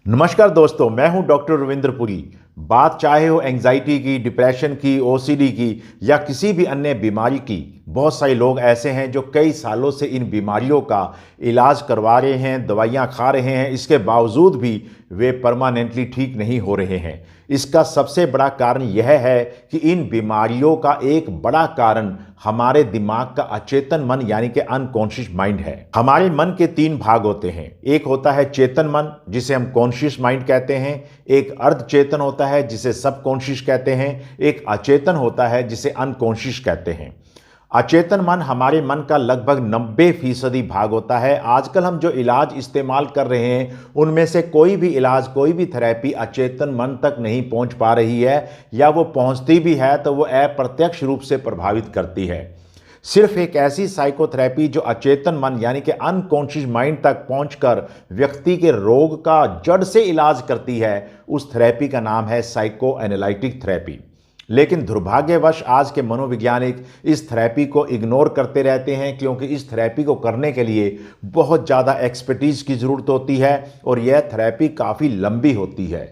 नमस्कार दोस्तों, मैं हूं डॉक्टर रविंद्रपुरी। बात चाहे हो एंजाइटी की, डिप्रेशन की, ओसीडी की या किसी भी अन्य बीमारी की, बहुत सारे लोग ऐसे हैं जो कई सालों से इन बीमारियों का इलाज करवा रहे हैं, दवाइयां खा रहे हैं, इसके बावजूद भी वे परमानेंटली ठीक नहीं हो रहे हैं। इसका सबसे बड़ा कारण यह है कि इन बीमारियों का एक बड़ा कारण हमारे दिमाग का अचेतन मन यानी कि अनकॉन्शियस माइंड है। हमारे मन के तीन भाग होते हैं। एक होता है चेतन मन, जिसे हम कॉन्शियस माइंड कहते हैं। एक अर्ध चेतन होता है जिसे सबकॉन्शियस कहते हैं। एक अचेतन होता है जिसे अनकॉन्शियस कहते हैं। अचेतन मन हमारे मन का लगभग 90% भाग होता है। आजकल हम जो इलाज इस्तेमाल कर रहे हैं उनमें से कोई भी इलाज, कोई भी थेरेपी अचेतन मन तक नहीं पहुंच पा रही है, या वो पहुंचती भी है तो वो अप्रत्यक्ष रूप से प्रभावित करती है। सिर्फ एक ऐसी साइकोथेरेपी जो अचेतन मन यानी कि अनकॉन्शियस माइंड तक पहुंचकर व्यक्ति के रोग का जड़ से इलाज करती है, उस थेरेपी का नाम है साइको एनालिटिक थेरेपी। लेकिन दुर्भाग्यवश आज के मनोवैज्ञानिक इस थेरेपी को इग्नोर करते रहते हैं, क्योंकि इस थेरेपी को करने के लिए बहुत ज़्यादा एक्सपर्टीज की ज़रूरत होती है और यह थेरेपी काफ़ी लंबी होती है।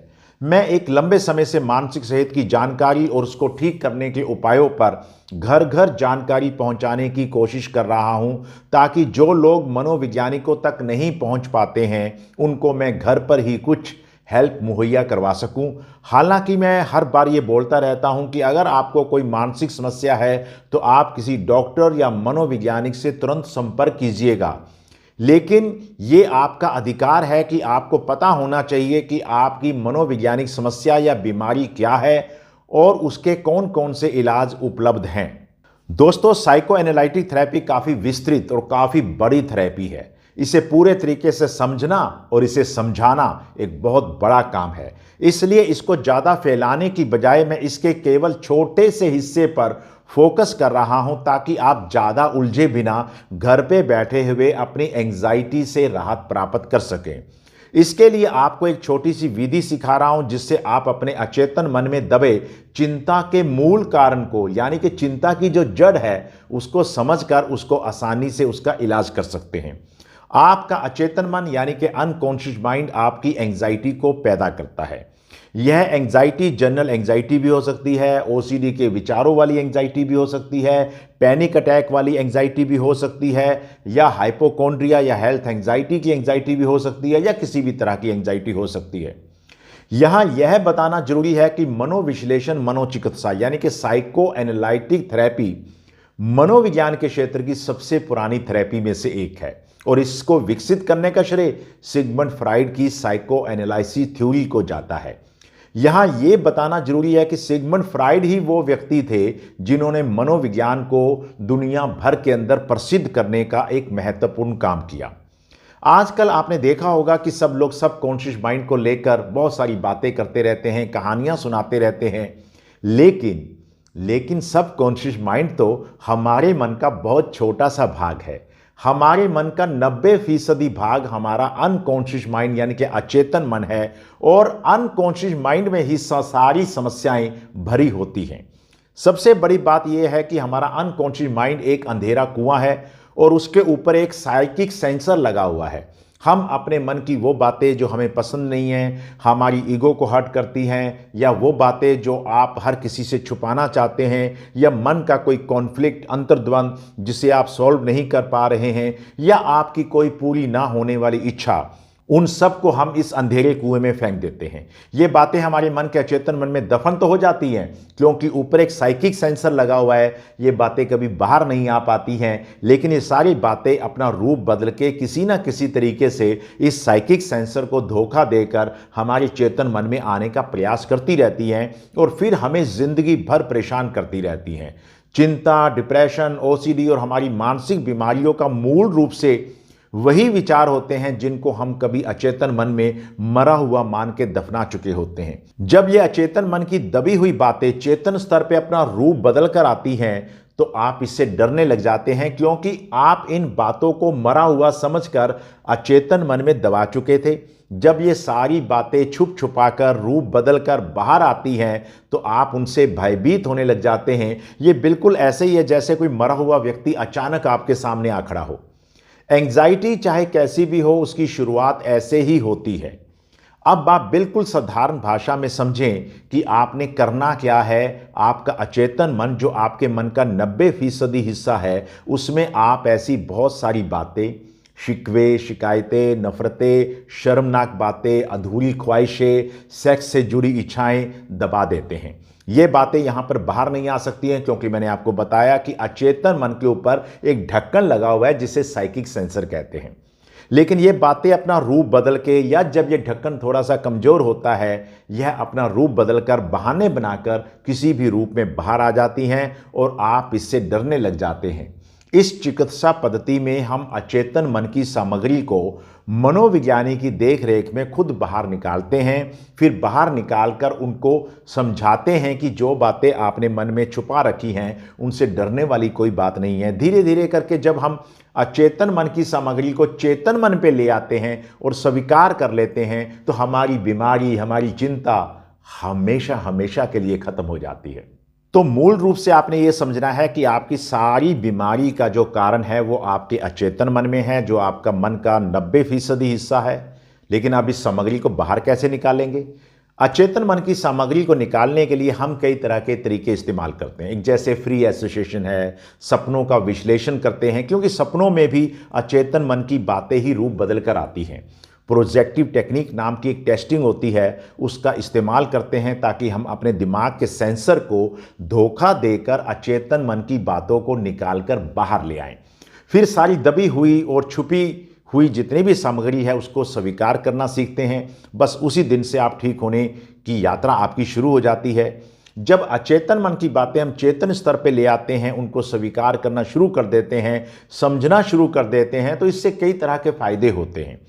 मैं एक लंबे समय से मानसिक सेहत की जानकारी और उसको ठीक करने के उपायों पर घर घर जानकारी पहुंचाने की कोशिश कर रहा हूं, ताकि जो लोग मनोवैज्ञानिकों तक नहीं पहुंच पाते हैं उनको मैं घर पर ही कुछ हेल्प मुहैया करवा सकूं। हालांकि मैं हर बार ये बोलता रहता हूं कि अगर आपको कोई मानसिक समस्या है तो आप किसी डॉक्टर या मनोवैज्ञानिक से तुरंत संपर्क कीजिएगा। लेकिन ये आपका अधिकार है कि आपको पता होना चाहिए कि आपकी मनोवैज्ञानिक समस्या या बीमारी क्या है और उसके कौन कौन से इलाज उपलब्ध हैं। दोस्तों, साइको एनालिटिक थेरेपी काफ़ी विस्तृत और काफ़ी बड़ी थेरेपी है। इसे पूरे तरीके से समझना और इसे समझाना एक बहुत बड़ा काम है। इसलिए इसको ज़्यादा फैलाने की बजाय मैं इसके केवल छोटे से हिस्से पर फोकस कर रहा हूं, ताकि आप ज़्यादा उलझे बिना घर पे बैठे हुए अपनी एंजाइटी से राहत प्राप्त कर सकें। इसके लिए आपको एक छोटी सी विधि सिखा रहा हूं, जिससे आप अपने अचेतन मन में दबे चिंता के मूल कारण को, यानी कि चिंता की जो जड़ है, उसको समझकर उसको आसानी से उसका इलाज कर सकते हैं। आपका अचेतन मन यानी कि अनकॉन्शियस माइंड आपकी एंजाइटी को पैदा करता है। यह एंजाइटी जनरल एंजाइटी भी हो सकती है, ओसीडी के विचारों वाली एंजाइटी भी हो सकती है, पैनिक अटैक वाली एंजाइटी भी हो सकती है, या हाइपोकॉन्ड्रिया या हेल्थ एंजाइटी की एंजाइटी भी हो सकती है, या किसी भी तरह की एंजाइटी हो सकती है। यहां यह बताना जरूरी है कि मनोविश्लेषण मनोचिकित्सा यानी कि साइको एनालिटिक थेरेपी मनोविज्ञान के क्षेत्र की सबसे पुरानी थेरेपी में से एक है, और इसको विकसित करने का श्रेय सिगमंड फ्राइड की साइको एनालिसिस थ्योरी को जाता है। यहां यह बताना जरूरी है कि सिगमंड फ्राइड ही वो व्यक्ति थे जिन्होंने मनोविज्ञान को दुनिया भर के अंदर प्रसिद्ध करने का एक महत्वपूर्ण काम किया। आजकल आपने देखा होगा कि सब लोग सबकॉन्शियस माइंड को लेकर बहुत सारी बातें करते रहते हैं, कहानियां सुनाते रहते हैं, लेकिन सबकॉन्शियस माइंड तो हमारे मन का बहुत छोटा सा भाग है। हमारे मन का 90% भाग हमारा अनकॉन्शियस माइंड यानी कि अचेतन मन है, और अनकॉन्शियस माइंड में ही सारी समस्याएं भरी होती हैं। सबसे बड़ी बात यह है कि हमारा अनकॉन्शियस माइंड एक अंधेरा कुआं है और उसके ऊपर एक साइकिक सेंसर लगा हुआ है। हम अपने मन की वो बातें जो हमें पसंद नहीं हैं, हमारी ईगो को हर्ट करती हैं, या वो बातें जो आप हर किसी से छुपाना चाहते हैं, या मन का कोई कॉन्फ्लिक्ट, अंतर्द्वंद जिसे आप सॉल्व नहीं कर पा रहे हैं, या आपकी कोई पूरी ना होने वाली इच्छा, उन सब को हम इस अंधेरे कुएं में फेंक देते हैं। ये बातें हमारे मन के अचेतन मन में दफन तो हो जाती हैं, क्योंकि ऊपर एक साइकिक सेंसर लगा हुआ है। ये बातें कभी बाहर नहीं आ पाती हैं, लेकिन ये सारी बातें अपना रूप बदल के किसी ना किसी तरीके से इस साइकिक सेंसर को धोखा देकर हमारे चेतन मन में आने का प्रयास करती रहती हैं, और फिर हमें जिंदगी भर परेशान करती रहती हैं। चिंता, डिप्रेशन, ओसीडी और हमारी मानसिक बीमारियों का मूल रूप से वही विचार होते हैं जिनको हम कभी अचेतन मन में मरा हुआ मान के दफना चुके होते हैं। जब ये अचेतन मन की दबी हुई बातें चेतन स्तर पे अपना रूप बदल कर आती हैं, तो आप इससे डरने लग जाते हैं, क्योंकि आप इन बातों को मरा हुआ समझकर अचेतन मन में दबा चुके थे। जब ये सारी बातें छुप छुपा कर रूप बदल कर बाहर आती हैं, तो आप उनसे भयभीत होने लग जाते हैं। ये बिल्कुल ऐसे ही है जैसे कोई मरा हुआ व्यक्ति अचानक आपके सामने आ खड़ा हो। एंजाइटी चाहे कैसी भी हो, उसकी शुरुआत ऐसे ही होती है। अब आप बिल्कुल साधारण भाषा में समझें कि आपने करना क्या है। आपका अचेतन मन, जो आपके मन का 90% हिस्सा है, उसमें आप ऐसी बहुत सारी बातें, शिकवे, शिकायतें, नफरतें, शर्मनाक बातें, अधूरी ख्वाहिशें, सेक्स से जुड़ी इच्छाएं दबा देते हैं। ये बातें यहां पर बाहर नहीं आ सकती हैं, क्योंकि मैंने आपको बताया कि अचेतन मन के ऊपर एक ढक्कन लगा हुआ है जिसे साइकिक सेंसर कहते हैं। लेकिन ये बातें अपना रूप बदल के, या जब ये ढक्कन थोड़ा सा कमजोर होता है, यह अपना रूप बदलकर, बहाने बनाकर किसी भी रूप में बाहर आ जाती हैं और आप इससे डरने लग जाते हैं। इस चिकित्सा पद्धति में हम अचेतन मन की सामग्री को मनोविज्ञानी की देखरेख में खुद बाहर निकालते हैं, फिर बाहर निकालकर उनको समझाते हैं कि जो बातें आपने मन में छुपा रखी हैं उनसे डरने वाली कोई बात नहीं है। धीरे धीरे करके जब हम अचेतन मन की सामग्री को चेतन मन पे ले आते हैं और स्वीकार कर लेते हैं, तो हमारी बीमारी, हमारी चिंता हमेशा हमेशा के लिए खत्म हो जाती है। तो मूल रूप से आपने ये समझना है कि आपकी सारी बीमारी का जो कारण है वो आपके अचेतन मन में है, जो आपका मन का 90% हिस्सा है। लेकिन आप इस सामग्री को बाहर कैसे निकालेंगे? अचेतन मन की सामग्री को निकालने के लिए हम कई तरह के तरीके इस्तेमाल करते हैं। एक जैसे फ्री एसोसिएशन है, सपनों का विश्लेषण करते हैं, क्योंकि सपनों में भी अचेतन मन की बातें ही रूप बदल कर आती हैं। प्रोजेक्टिव टेक्निक नाम की एक टेस्टिंग होती है, उसका इस्तेमाल करते हैं ताकि हम अपने दिमाग के सेंसर को धोखा देकर अचेतन मन की बातों को निकाल कर बाहर ले आएं। फिर सारी दबी हुई और छुपी हुई जितनी भी सामग्री है उसको स्वीकार करना सीखते हैं। बस उसी दिन से आप ठीक होने की यात्रा आपकी शुरू हो जाती है। जब अचेतन मन की बातें हम चेतन स्तर पे ले आते हैं, उनको स्वीकार करना शुरू कर देते हैं, समझना शुरू कर देते हैं, तो इससे कई तरह के फायदे होते हैं।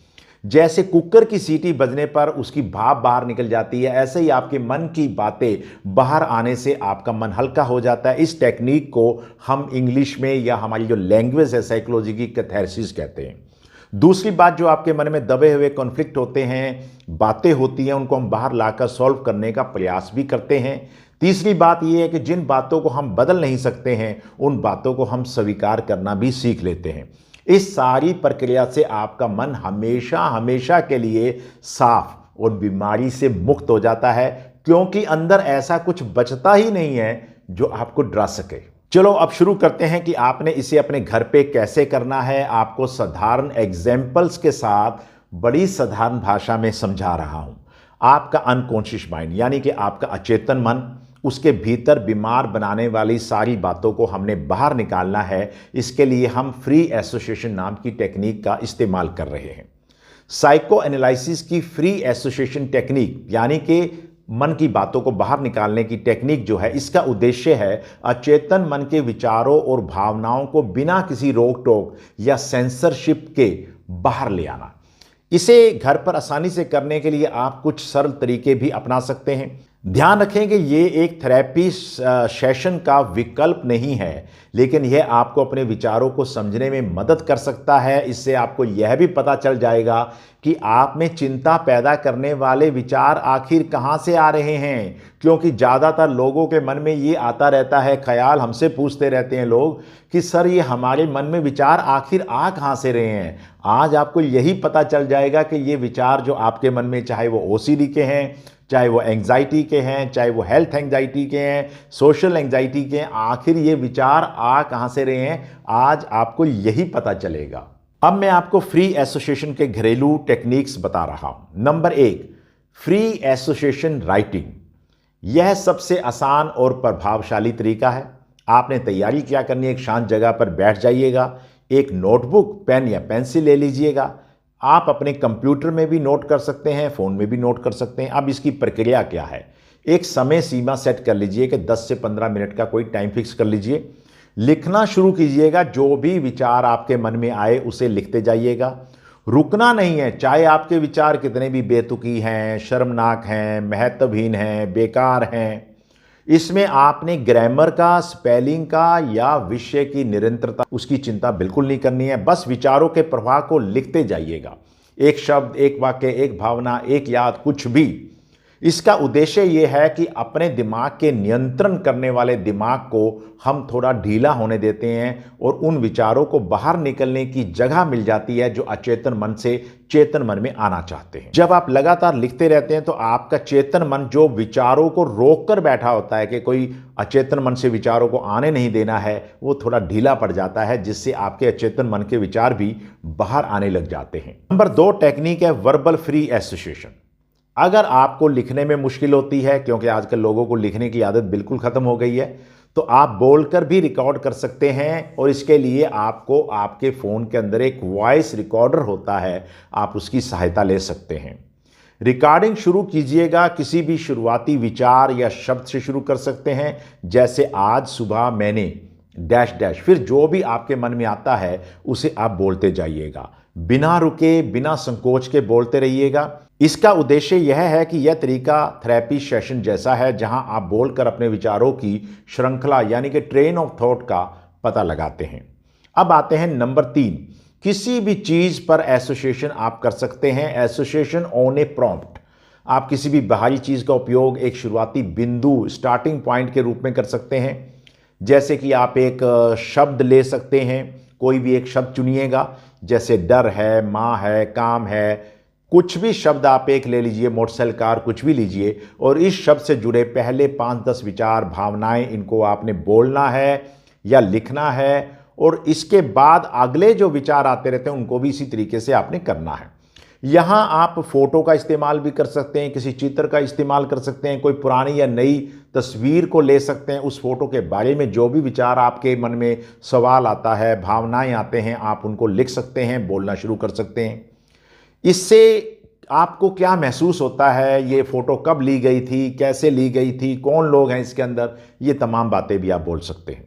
जैसे कुकर की सीटी बजने पर उसकी भाप बाहर निकल जाती है, ऐसे ही आपके मन की बातें बाहर आने से आपका मन हल्का हो जाता है। इस टेक्निक को हम इंग्लिश में, या हमारी जो लैंग्वेज है साइकोलॉजी की, कैथारसिस कहते हैं। दूसरी बात, जो आपके मन में दबे हुए कॉन्फ्लिक्ट होते हैं, बातें होती हैं, उनको हम बाहर लाकर सॉल्व करने का प्रयास भी करते हैं। तीसरी बात यह है कि जिन बातों को हम बदल नहीं सकते हैं, उन बातों को हम स्वीकार करना भी सीख लेते हैं। इस सारी प्रक्रिया से आपका मन हमेशा हमेशा के लिए साफ और बीमारी से मुक्त हो जाता है, क्योंकि अंदर ऐसा कुछ बचता ही नहीं है जो आपको डरा सके। चलो अब शुरू करते हैं कि आपने इसे अपने घर पे कैसे करना है। आपको साधारण एग्जाम्पल्स के साथ बड़ी साधारण भाषा में समझा रहा हूं। आपका अनकॉन्शियस माइंड, यानी कि आपका अचेतन मन, उसके भीतर बीमार बनाने वाली सारी बातों को हमने बाहर निकालना है। इसके लिए हम फ्री एसोसिएशन नाम की टेक्निक का इस्तेमाल कर रहे हैं। साइको एनालिसिस की फ्री एसोसिएशन टेक्निक, यानी कि मन की बातों को बाहर निकालने की टेक्निक जो है, इसका उद्देश्य है अचेतन मन के विचारों और भावनाओं को बिना किसी रोक टोक या सेंसरशिप के बाहर ले आना। इसे घर पर आसानी से करने के लिए आप कुछ सरल तरीके भी अपना सकते हैं। ध्यान रखें कि ये एक थेरेपी सेशन का विकल्प नहीं है, लेकिन यह आपको अपने विचारों को समझने में मदद कर सकता है। इससे आपको यह भी पता चल जाएगा कि आप में चिंता पैदा करने वाले विचार आखिर कहाँ से आ रहे हैं, क्योंकि ज़्यादातर लोगों के मन में ये आता रहता है ख्याल। हमसे पूछते रहते हैं लोग कि सर, ये हमारे मन में विचार आखिर आ कहाँ से रहे हैं। आज आपको यही पता चल जाएगा कि ये विचार जो आपके मन में, चाहे वो ओसीडी के हैं, चाहे वो एंग्जाइटी के हैं, चाहे वो हेल्थ एंग्जाइटी के हैं, सोशल एंग्जाइटी के हैं, आखिर ये विचार आ कहाँ से रहे हैं, आज आपको यही पता चलेगा। अब मैं आपको फ्री एसोसिएशन के घरेलू टेक्निक्स बता रहा हूं। Number 1, free association writing. यह सबसे आसान और प्रभावशाली तरीका है। आपने तैयारी क्या करनी है, एक शांत जगह पर बैठ जाइएगा, एक नोटबुक, पेन या पेंसिल ले लीजिएगा। आप अपने कंप्यूटर में भी नोट कर सकते हैं, फ़ोन में भी नोट कर सकते हैं। अब इसकी प्रक्रिया क्या है, एक समय सीमा सेट कर लीजिए कि 10 से 15 मिनट का कोई टाइम फिक्स कर लीजिए। लिखना शुरू कीजिएगा, जो भी विचार आपके मन में आए उसे लिखते जाइएगा। रुकना नहीं है, चाहे आपके विचार कितने भी बेतुकी हैं, शर्मनाक हैं, महत्वहीन हैं, बेकार हैं। इसमें आपने ग्रामर का, स्पेलिंग का या विषय की निरंतरता, उसकी चिंता बिल्कुल नहीं करनी है। बस विचारों के प्रवाह को लिखते जाइएगा, एक शब्द, एक वाक्य, एक भावना, एक याद, कुछ भी। इसका उद्देश्य यह है कि अपने दिमाग के नियंत्रण करने वाले दिमाग को हम थोड़ा ढीला होने देते हैं और उन विचारों को बाहर निकलने की जगह मिल जाती है जो अचेतन मन से चेतन मन में आना चाहते हैं। जब आप लगातार लिखते रहते हैं तो आपका चेतन मन जो विचारों को रोक कर बैठा होता है कि कोई अचेतन मन से विचारों को आने नहीं देना है, वो थोड़ा ढीला पड़ जाता है, जिससे आपके अचेतन मन के विचार भी बाहर आने लग जाते हैं। नंबर 2 टेक्निक है वर्बल फ्री एसोसिएशन। अगर आपको लिखने में मुश्किल होती है, क्योंकि आजकल लोगों को लिखने की आदत बिल्कुल खत्म हो गई है, तो आप बोलकर भी रिकॉर्ड कर सकते हैं और इसके लिए आपको आपके फ़ोन के अंदर एक वॉइस रिकॉर्डर होता है, आप उसकी सहायता ले सकते हैं। रिकॉर्डिंग शुरू कीजिएगा, किसी भी शुरुआती विचार या शब्द से शुरू कर सकते हैं, जैसे आज सुबह मैंने डैश डैश, फिर जो भी आपके मन में आता है उसे आप बोलते जाइएगा, बिना रुके बिना संकोच के बोलते रहिएगा। इसका उद्देश्य यह है कि यह तरीका थेरेपी सेशन जैसा है, जहां आप बोलकर अपने विचारों की श्रृंखला यानी कि ट्रेन ऑफ थॉट का पता लगाते हैं। अब आते हैं नंबर 3, किसी भी चीज पर एसोसिएशन आप कर सकते हैं। एसोसिएशन ऑन ए प्रॉम्प्ट, आप किसी भी बाहरी चीज का उपयोग एक शुरुआती बिंदु स्टार्टिंग पॉइंट के रूप में कर सकते हैं। जैसे कि आप एक शब्द ले सकते हैं, कोई भी एक शब्द चुनिएगा, जैसे डर है, माँ है, काम है, कुछ भी शब्द आप एक ले लीजिए, मोटरसाइकिल, कार, कुछ भी लीजिए, और इस शब्द से जुड़े पहले 5-10 विचार, भावनाएं, इनको आपने बोलना है या लिखना है, और इसके बाद अगले जो विचार आते रहते हैं उनको भी इसी तरीके से आपने करना है। यहाँ आप फोटो का इस्तेमाल भी कर सकते हैं, किसी चित्र का इस्तेमाल कर सकते हैं, कोई पुरानी या नई तस्वीर को ले सकते हैं, उस फोटो के बारे में जो भी विचार आपके मन में सवाल आता है, भावनाएं आते हैं, आप उनको लिख सकते हैं, बोलना शुरू कर सकते हैं। इससे आपको क्या महसूस होता है, ये फोटो कब ली गई थी, कैसे ली गई थी, कौन लोग हैं इसके अंदर, ये तमाम बातें भी आप बोल सकते हैं।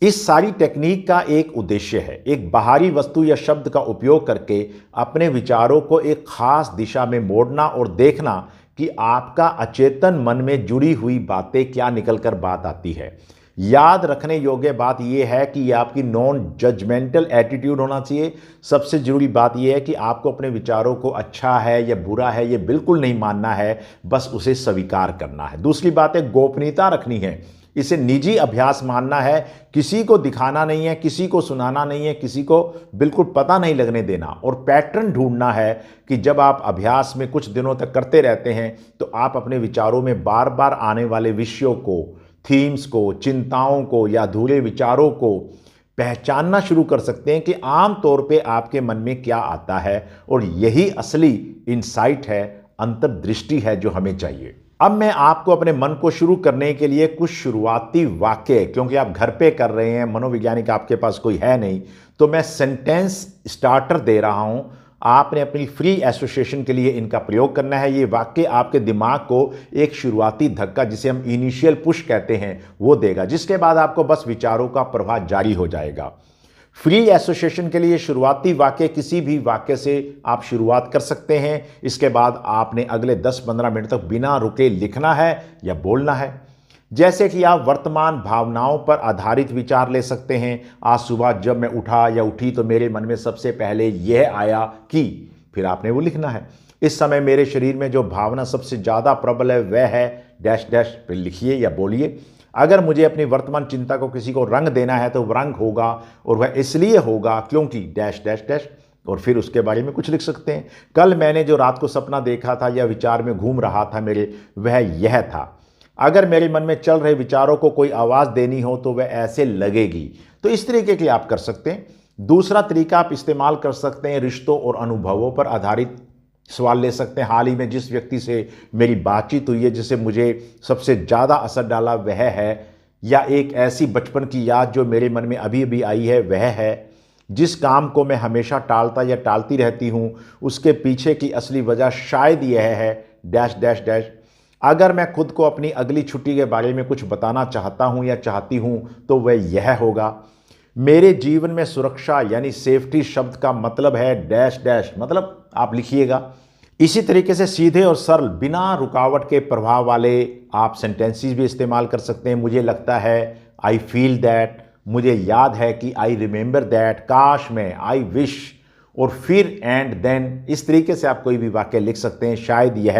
इस सारी टेक्निक का एक उद्देश्य है, एक बाहरी वस्तु या शब्द का उपयोग करके अपने विचारों को एक खास दिशा में मोड़ना और देखना कि आपका अचेतन मन में जुड़ी हुई बातें क्या निकलकर बात आती है। याद रखने योग्य बात यह है कि यह आपकी नॉन जजमेंटल एटीट्यूड होना चाहिए। सबसे जरूरी बात यह है कि आपको अपने विचारों को अच्छा है या बुरा है ये बिल्कुल नहीं मानना है, बस उसे स्वीकार करना है। दूसरी बात है, गोपनीयता रखनी है, इसे निजी अभ्यास मानना है, किसी को दिखाना नहीं है, किसी को सुनाना नहीं है, किसी को बिल्कुल पता नहीं लगने देना। और पैटर्न ढूंढना है कि जब आप अभ्यास में कुछ दिनों तक करते रहते हैं तो आप अपने विचारों में बार बार आने वाले विषयों को, थीम्स को, चिंताओं को या अधूरे विचारों को पहचानना शुरू कर सकते हैं कि आम तौर पे आपके मन में क्या आता है, और यही असली इंसाइट है, अंतर्दृष्टि है जो हमें चाहिए। अब मैं आपको अपने मन को शुरू करने के लिए कुछ शुरुआती वाक्य, क्योंकि आप घर पे कर रहे हैं, मनोवैज्ञानिक आपके पास कोई है नहीं, तो मैं सेंटेंस स्टार्टर दे रहा हूं। आपने अपनी फ्री एसोसिएशन के लिए इनका प्रयोग करना है। ये वाक्य आपके दिमाग को एक शुरुआती धक्का, जिसे हम इनिशियल पुश कहते हैं, वो देगा, जिसके बाद आपको बस विचारों का प्रवाह जारी हो जाएगा। फ्री एसोसिएशन के लिए शुरुआती वाक्य, किसी भी वाक्य से आप शुरुआत कर सकते हैं। इसके बाद आपने अगले 10-15 मिनट तक बिना रुके लिखना है या बोलना है। जैसे कि आप वर्तमान भावनाओं पर आधारित विचार ले सकते हैं। आज सुबह जब मैं उठा या उठी तो मेरे मन में सबसे पहले यह आया कि, फिर आपने वो लिखना है। इस समय मेरे शरीर में जो भावना सबसे ज़्यादा प्रबल है वह है डैश डैश, फिर लिखिए या बोलिए। अगर मुझे अपनी वर्तमान चिंता को किसी को रंग देना है तो वह रंग होगा, और वह इसलिए होगा क्योंकि डैश डैश डैश, और फिर उसके बारे में कुछ लिख सकते हैं। कल मैंने जो रात को सपना देखा था या विचार में घूम रहा था मेरे, वह यह था। अगर मेरे मन में चल रहे विचारों को कोई आवाज़ देनी हो तो वह ऐसे लगेगी। तो इस तरीके की आप कर सकते हैं। दूसरा तरीका आप इस्तेमाल कर सकते हैं, रिश्तों और अनुभवों पर आधारित सवाल ले सकते हैं। हाल ही में जिस व्यक्ति से मेरी बातचीत हुई है, जिसे मुझे सबसे ज़्यादा असर डाला वह है, या एक ऐसी बचपन की याद जो मेरे मन में अभी अभी आई है वह है। जिस काम को मैं हमेशा टालता या टालती रहती हूँ उसके पीछे की असली वजह शायद यह है डैश डैश डैश। अगर मैं खुद को अपनी अगली छुट्टी के बारे में कुछ बताना चाहता हूँ या चाहती हूँ तो वह यह होगा। मेरे जीवन में सुरक्षा यानी सेफ्टी शब्द का मतलब है डैश डैश, मतलब आप लिखिएगा। इसी तरीके से सीधे और सरल, बिना रुकावट के प्रभाव वाले आप सेंटेंसेस भी इस्तेमाल कर सकते हैं। मुझे लगता है, आई फील दैट, मुझे याद है कि, आई रिमेंबर दैट, काश में, आई विश, और फिर एंड देन। इस तरीके से आप कोई भी वाक्य लिख सकते हैं। शायद यह,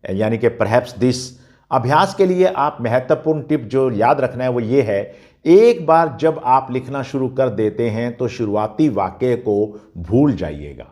यानी कि परहैप्स दिस। अभ्यास के लिए आप महत्वपूर्ण टिप जो याद रखना है वो ये है, एक बार जब आप लिखना शुरू कर देते हैं तो शुरुआती वाक्य को भूल जाइएगा।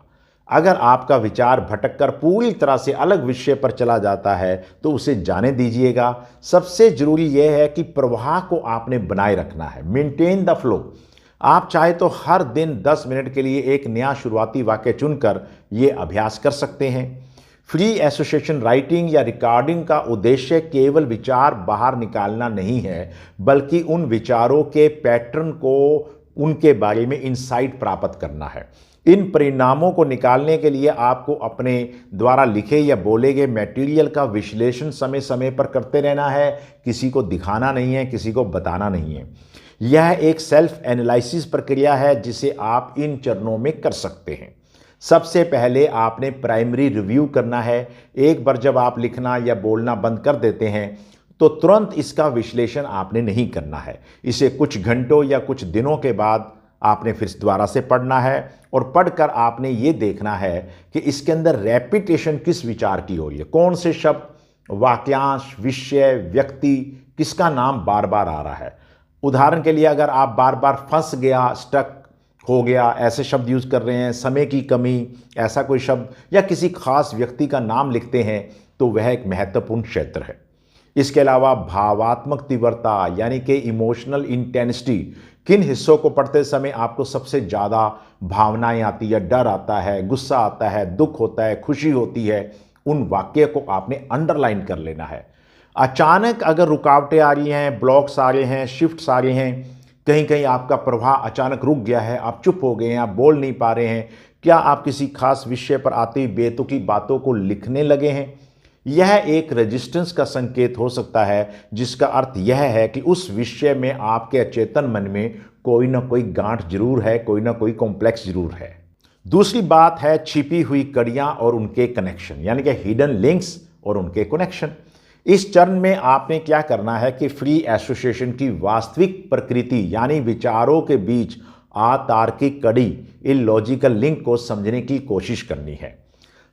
अगर आपका विचार भटककर पूरी तरह से अलग विषय पर चला जाता है तो उसे जाने दीजिएगा। सबसे जरूरी यह है कि प्रवाह को आपने बनाए रखना है, मेंटेन द फ्लो। आप चाहे तो हर दिन 10 मिनट के लिए एक नया शुरुआती वाक्य चुनकर यह अभ्यास कर सकते हैं। फ्री एसोसिएशन राइटिंग या रिकॉर्डिंग का उद्देश्य केवल विचार बाहर निकालना नहीं है, बल्कि उन विचारों के पैटर्न को, उनके बारे में इंसाइट प्राप्त करना है। इन परिणामों को निकालने के लिए आपको अपने द्वारा लिखे या बोले गए मटेरियल का विश्लेषण समय समय पर करते रहना है। किसी को दिखाना नहीं है, किसी को बताना नहीं है। यह एक सेल्फ एनालिसिस प्रक्रिया है जिसे आप इन चरणों में कर सकते हैं। सबसे पहले आपने प्राइमरी रिव्यू करना है। एक बार जब आप लिखना या बोलना बंद कर देते हैं तो तुरंत इसका विश्लेषण आपने नहीं करना है। इसे कुछ घंटों या कुछ दिनों के बाद आपने फिर दोबारा से पढ़ना है और पढ़कर आपने ये देखना है कि इसके अंदर रेपिटेशन किस विचार की हो रही है, कौन से शब्द, वाक्यांश, विषय, व्यक्ति, किसका नाम बार बार आ रहा है। उदाहरण के लिए अगर आप बार बार फंस गया, स्टक हो गया ऐसे शब्द यूज कर रहे हैं, समय की कमी ऐसा कोई शब्द, या किसी खास व्यक्ति का नाम लिखते हैं तो वह एक महत्वपूर्ण क्षेत्र है। इसके अलावा भावात्मक तीव्रता यानी कि इमोशनल इंटेंसिटी, किन हिस्सों को पढ़ते समय आपको सबसे ज़्यादा भावनाएं आती है, डर आता है, गुस्सा आता है, दुख होता है, खुशी होती है, उन वाक्य को आपने अंडरलाइन कर लेना है। अचानक अगर रुकावटें आ रही हैं, ब्लॉक्स आ रहे हैं, शिफ्ट्स आ रहे हैं, कहीं कहीं आपका प्रवाह अचानक रुक गया है, आप चुप हो गए हैं, आप बोल नहीं पा रहे हैं, क्या आप किसी खास विषय पर आती हुई बेतुकी बातों को लिखने लगे हैं, यह एक रेजिस्टेंस का संकेत हो सकता है, जिसका अर्थ यह है कि उस विषय में आपके अचेतन मन में कोई ना कोई गांठ जरूर है, कोई ना कोई कॉम्प्लेक्स जरूर है। दूसरी बात है छिपी हुई कड़ियां और उनके कनेक्शन, यानी कि हिडन लिंक्स और उनके कनेक्शन। इस चरण में आपने क्या करना है कि फ्री एसोसिएशन की वास्तविक प्रकृति यानी विचारों के बीच अतार्किक कड़ी, इलॉजिकल लिंक को समझने की कोशिश करनी है।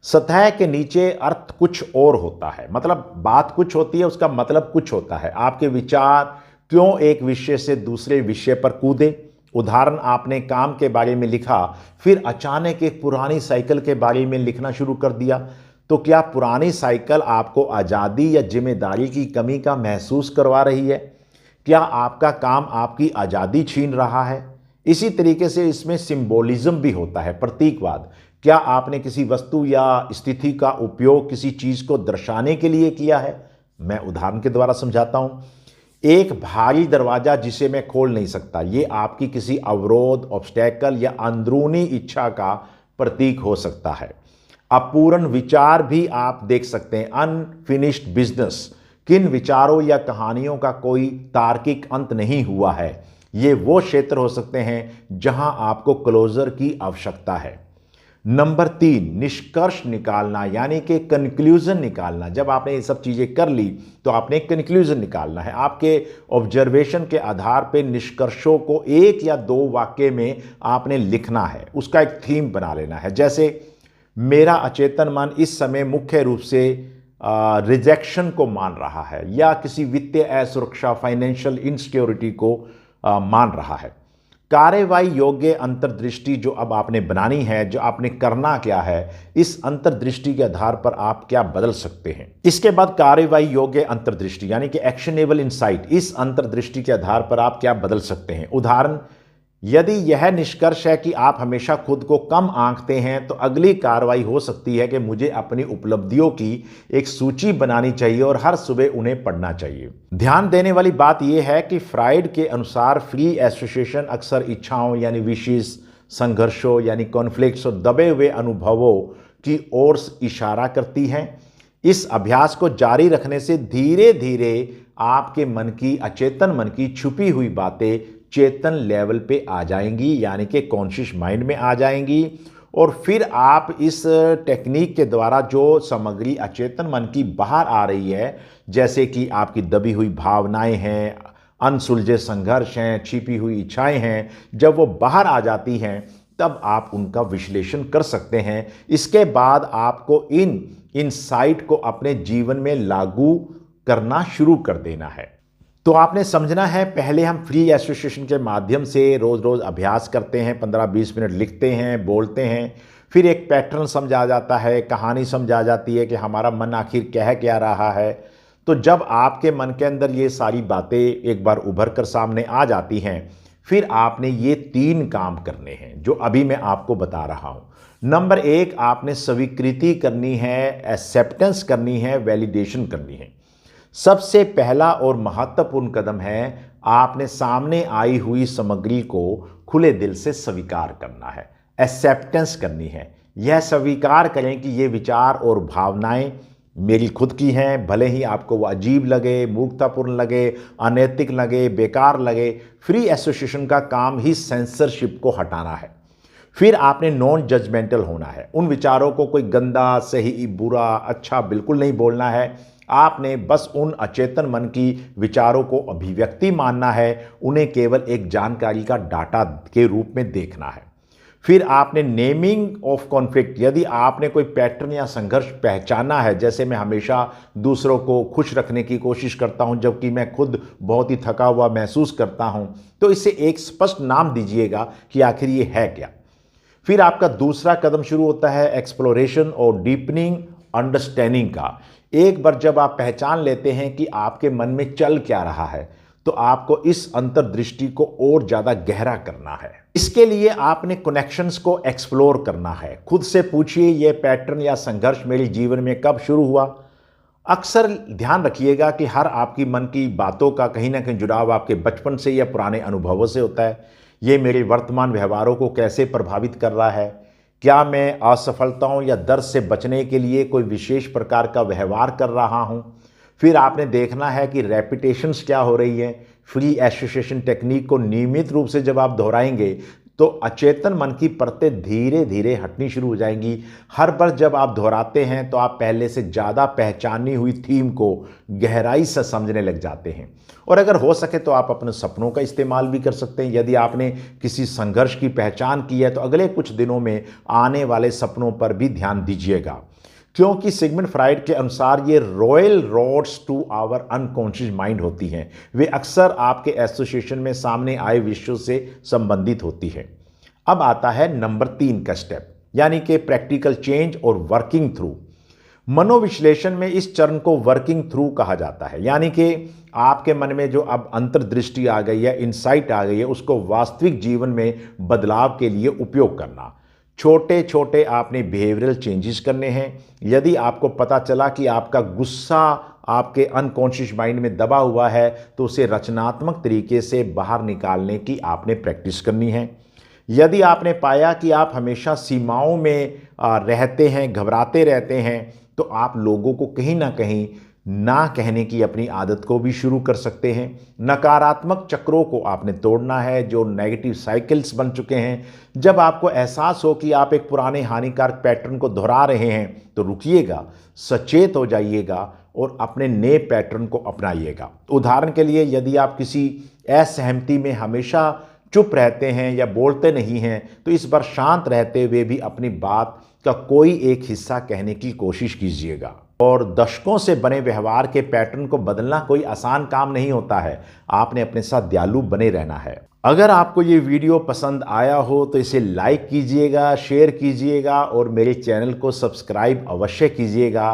सतह के नीचे अर्थ कुछ और होता है, मतलब बात कुछ होती है, उसका मतलब कुछ होता है। आपके विचार क्यों एक विषय से दूसरे विषय पर कूदे। उदाहरण, आपने काम के बारे में लिखा, फिर अचानक एक पुरानी साइकिल के बारे में लिखना शुरू कर दिया, तो क्या पुरानी साइकिल आपको आज़ादी या जिम्मेदारी की कमी का महसूस करवा रही है? क्या आपका काम आपकी आज़ादी छीन रहा है? इसी तरीके से इसमें सिंबोलिज्म भी होता है, प्रतीकवाद। क्या आपने किसी वस्तु या स्थिति का उपयोग किसी चीज़ को दर्शाने के लिए किया है? मैं उदाहरण के द्वारा समझाता हूँ। एक भारी दरवाज़ा जिसे मैं खोल नहीं सकता, ये आपकी किसी अवरोध, ऑब्स्टेकल या अंदरूनी इच्छा का प्रतीक हो सकता है। अपूर्ण विचार भी आप देख सकते हैं, अनफिनिश्ड बिजनेस, किन विचारों या कहानियों का कोई तार्किक अंत नहीं हुआ है। ये वो क्षेत्र हो सकते हैं जहां आपको क्लोजर की आवश्यकता है। नंबर 3, निष्कर्ष निकालना यानी कि कंक्लूजन निकालना। जब आपने ये सब चीज़ें कर ली तो आपने एक कंक्लूजन निकालना है। आपके ऑब्जर्वेशन के आधार पर निष्कर्षों को 1 या 2 वाक्य में आपने लिखना है, उसका एक थीम बना लेना है। जैसे, मेरा अचेतन मन इस समय मुख्य रूप से रिजेक्शन को मान रहा है, या किसी वित्तीय असुरक्षा, फाइनेंशियल इनसिक्योरिटी को मान रहा है। कार्यवाही योग्य अंतर्दृष्टि जो अब आपने बनानी है, जो आपने करना क्या है, इस अंतर्दृष्टि के आधार पर आप क्या बदल सकते हैं। इसके बाद कार्यवाही योग्य अंतर्दृष्टि यानी कि एक्शनेबल इनसाइट, इस अंतर्दृष्टि के आधार पर आप क्या बदल सकते हैं। उदाहरण, यदि यह निष्कर्ष है कि आप हमेशा खुद को कम आंकते हैं, तो अगली कार्रवाई हो सकती है कि मुझे अपनी उपलब्धियों की एक सूची बनानी चाहिए और हर सुबह उन्हें पढ़ना चाहिए। ध्यान देने वाली बात यह है कि फ्राइड के अनुसार फ्री एसोसिएशन अक्सर इच्छाओं यानी विशेष, संघर्षों यानी कॉन्फ्लिक्ट्स और दबे हुए अनुभवों की ओर इशारा करती हैं। इस अभ्यास को जारी रखने से धीरे धीरे आपके मन की, अचेतन मन की छुपी हुई बातें चेतन लेवल पे आ जाएंगी, यानी कि कॉन्शियस माइंड में आ जाएंगी। और फिर आप इस टेक्निक के द्वारा जो सामग्री अचेतन मन की बाहर आ रही है, जैसे कि आपकी दबी हुई भावनाएं हैं, अनसुलझे संघर्ष हैं, छिपी हुई इच्छाएं हैं, जब वो बाहर आ जाती हैं तब आप उनका विश्लेषण कर सकते हैं। इसके बाद आपको इन इनसाइट को अपने जीवन में लागू करना शुरू कर देना है। तो आपने समझना है, पहले हम फ्री एसोसिएशन के माध्यम से रोज़ रोज़ अभ्यास करते हैं, 15-20 मिनट लिखते हैं, बोलते हैं, फिर एक पैटर्न समझ आ जाता है, कहानी समझ आ जाती है कि हमारा मन आखिर कह क्या रहा है। तो जब आपके मन के अंदर ये सारी बातें एक बार उभर कर सामने आ जाती हैं, फिर आपने ये 3 काम करने हैं जो अभी मैं आपको बता रहा हूँ। नंबर 1, आपने स्वीकृति करनी है, एक्सेप्टेंस करनी है, वैलिडेशन करनी है। सबसे पहला और महत्वपूर्ण कदम है, आपने सामने आई हुई सामग्री को खुले दिल से स्वीकार करना है, एक्सेप्टेंस करनी है। यह स्वीकार करें कि ये विचार और भावनाएं मेरी खुद की हैं, भले ही आपको वो अजीब लगे, मूर्खतापूर्ण लगे, अनैतिक लगे, बेकार लगे। फ्री एसोसिएशन का काम ही सेंसरशिप को हटाना है। फिर आपने नॉन जजमेंटल होना है। उन विचारों को कोई गंदा, सही, बुरा, अच्छा बिल्कुल नहीं बोलना है। आपने बस उन अचेतन मन की विचारों को अभिव्यक्ति मानना है, उन्हें केवल एक जानकारी का डाटा के रूप में देखना है। फिर आपने नेमिंग ऑफ कॉन्फ्लिक्ट, यदि आपने कोई पैटर्न या संघर्ष पहचाना है, जैसे मैं हमेशा दूसरों को खुश रखने की कोशिश करता हूं जबकि मैं खुद बहुत ही थका हुआ महसूस करता हूं, तो इसे एक स्पष्ट नाम दीजिएगा कि आखिर ये है क्या। फिर आपका दूसरा कदम शुरू होता है एक्सप्लोरेशन और डीपनिंग अंडरस्टैंडिंग का। एक बार जब आप पहचान लेते हैं कि आपके मन में चल क्या रहा है, तो आपको इस अंतर्दृष्टि को और ज़्यादा गहरा करना है। इसके लिए आपने कनेक्शंस को एक्सप्लोर करना है। खुद से पूछिए, ये पैटर्न या संघर्ष मेरे जीवन में कब शुरू हुआ। अक्सर ध्यान रखिएगा कि हर आपकी मन की बातों का कहीं ना कहीं जुड़ाव आपके बचपन से या पुराने अनुभवों से होता है। ये मेरे वर्तमान व्यवहारों को कैसे प्रभावित कर रहा है? क्या मैं असफलताओं या दर्द से बचने के लिए कोई विशेष प्रकार का व्यवहार कर रहा हूं? फिर आपने देखना है कि रेपिटेशंस क्या हो रही है। फ्री एसोसिएशन टेक्निक को नियमित रूप से जब आप दोहराएंगे तो अचेतन मन की परतें धीरे धीरे हटनी शुरू हो जाएंगी। हर बार जब आप दोहराते हैं तो आप पहले से ज़्यादा पहचानी हुई थीम को गहराई से समझने लग जाते हैं। और अगर हो सके तो आप अपने सपनों का इस्तेमाल भी कर सकते हैं। यदि आपने किसी संघर्ष की पहचान की है तो अगले कुछ दिनों में आने वाले सपनों पर भी ध्यान दीजिएगा, क्योंकि सिगमंड फ्राइड के अनुसार ये royal roads to our unconscious mind होती हैं। वे अक्सर आपके एसोसिएशन में सामने आए विषयों से संबंधित होती है। अब आता है नंबर 3 का स्टेप, यानी कि प्रैक्टिकल चेंज और वर्किंग थ्रू। मनोविश्लेषण में इस चरण को वर्किंग थ्रू कहा जाता है, यानी कि आपके मन में जो अब अंतर्दृष्टि आ गई है, इनसाइट आ गई है, उसको वास्तविक जीवन में बदलाव के लिए उपयोग करना। छोटे छोटे आपने बिहेवियरल चेंजेस करने हैं। यदि आपको पता चला कि आपका गुस्सा आपके अनकॉन्शियस माइंड में दबा हुआ है, तो उसे रचनात्मक तरीके से बाहर निकालने की आपने प्रैक्टिस करनी है। यदि आपने पाया कि आप हमेशा सीमाओं में रहते हैं, घबराते रहते हैं, तो आप लोगों को कहीं ना कहीं ना कहने की अपनी आदत को भी शुरू कर सकते हैं। नकारात्मक चक्रों को आपने तोड़ना है, जो नेगेटिव साइकिल्स बन चुके हैं। जब आपको एहसास हो कि आप एक पुराने हानिकारक पैटर्न को दोहरा रहे हैं, तो रुकिएगा, सचेत हो जाइएगा और अपने नए पैटर्न को अपनाइएगा। उदाहरण के लिए, यदि आप किसी असहमति में हमेशा चुप रहते हैं या बोलते नहीं हैं, तो इस बार शांत रहते हुए भी अपनी बात का कोई एक हिस्सा कहने की कोशिश कीजिएगा। और दशकों से बने व्यवहार के पैटर्न को बदलना कोई आसान काम नहीं होता है। आपने अपने साथ दयालु बने रहना है। अगर आपको ये वीडियो पसंद आया हो तो इसे लाइक कीजिएगा, शेयर कीजिएगा और मेरे चैनल को सब्सक्राइब अवश्य कीजिएगा,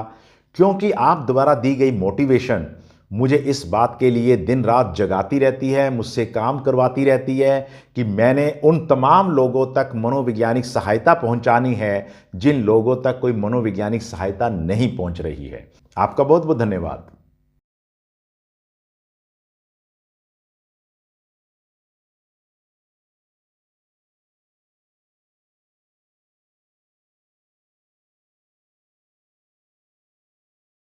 क्योंकि आप द्वारा दी गई मोटिवेशन मुझे इस बात के लिए दिन रात जगाती रहती है, मुझसे काम करवाती रहती है कि मैंने उन तमाम लोगों तक मनोवैज्ञानिक सहायता पहुंचानी है जिन लोगों तक कोई मनोवैज्ञानिक सहायता नहीं पहुंच रही है। आपका बहुत बहुत धन्यवाद।